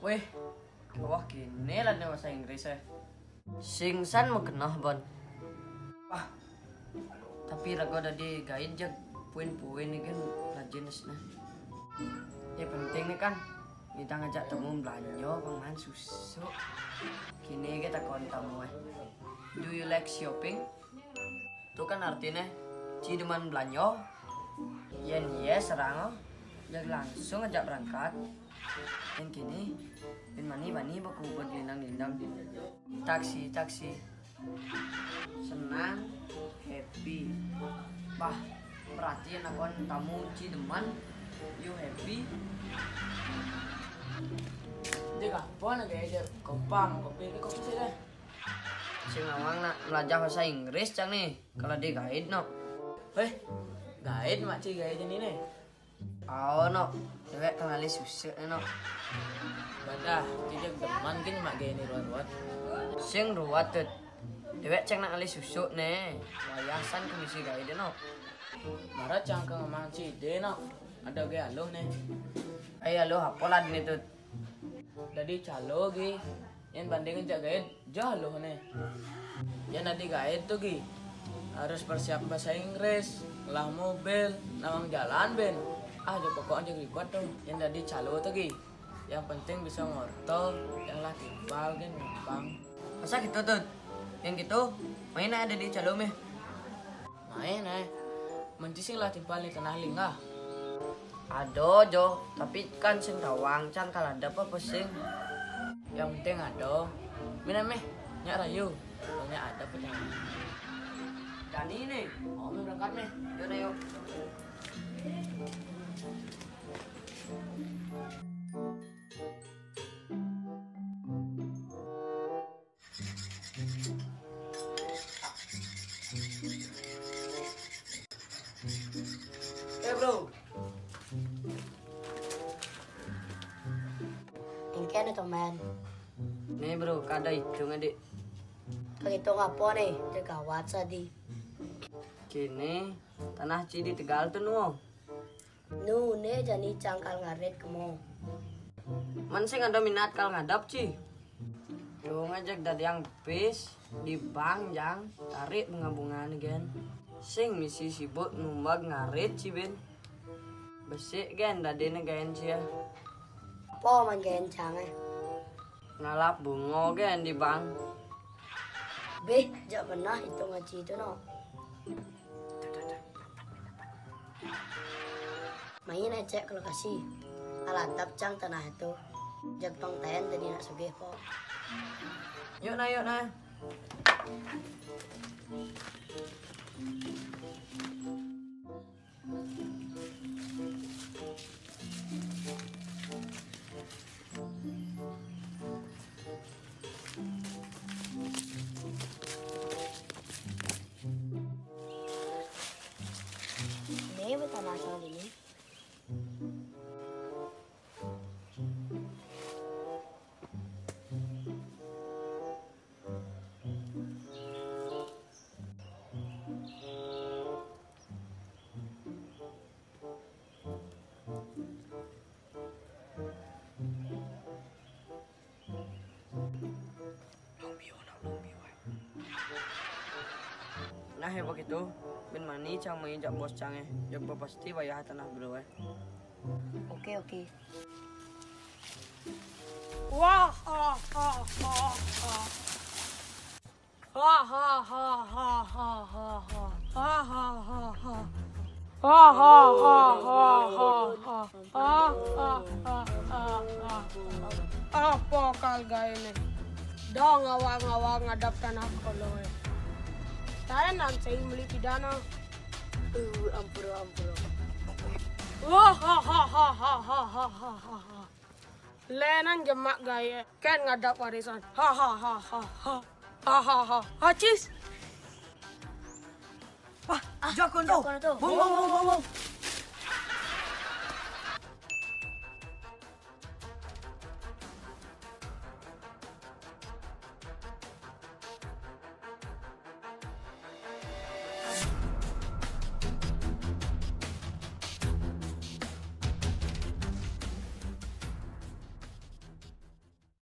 Weh, wah gini lah nih bahasa Inggris ya. Singsan mau kenah bon. Wah, tapi lagu ada di guide jak poin-poin ini kan rajin nah. Ya penting nih kan kita ngajak temu belanja pangan susu. Kini kita kontamu Do you like shopping? Itu kan artinya ciduman belanja. Yen yes serang jak langsung ngajak berangkat. Dan kini dan mani baku buat lindang taksi senang happy bah perhatian akon tamu cideman you happy dia kapan aja aja kopi sih deh si ngawang nak belajar bahasa Inggris cang nih kalau dia guide no guide makci guide ini nih no dewek kenali susah no badah tidak deman gini mak gini ruat sing ruat tuh dewek ceng nak ali susu nih wayasan komisi guide no marah cang ke ngomong cide no ada gaya aloh nih aloh apalah ini tuh jadi calo gi yang bandingin jak guide jauh nih yang nanti guide tuh gi harus persiap bahasa Inggris lah mobil nawang jalan ben pokoknya jadi kuat tuh yang tadi calo tuh gi yang penting bisa ngortol yang lah timbal kan gampang masa gitu tuh yang gitu main ada di calo meh main mencising lah timbal di tanah lingah ada jo tapi kan sing tawang can kalau ada apa pesing yang penting ada mina meh nyak rayu banyak ada penyanyi Dani nih berangkat nih yuk bro ini ada teman nih bro kada hitung adik hitung apa nih tegawat tadi kini tanah Cidi Tegal tuh nuo ne jani cangkal ngaret kemo man sing ada minat kal ngadap ci tuh ngajak dari yang bis di bank jang tarik bunga-bungaan gen sing misi sibuk numbag ngaret ci ben besik gen dadene gaen cia apa man gaen cange ngalap bungo gen di bank jak pernah hitung ngaji itu no main aja kalau kasih alatap cang tanah itu jak pangtayan tadi nak sugih kok yuk nah ini betul asal ini nah ya begitu ben mani cang main jak bos cange jak pasti bayar tanah bro oke wah ha ha ha ha ha ha ha ha ha ha ha ha apa kal gaya ini dong ngawang ngadap tanah koloi taran nan saya beli pidana ampuro Wah, ha ha ha ha ha ha ha ha ha. Lenan jemak gaya, kan ngadap warisan. Ha ha ha ha ha. Ha ha ha. Hacis. Wah, Jakon tu. Bung bung bung bung.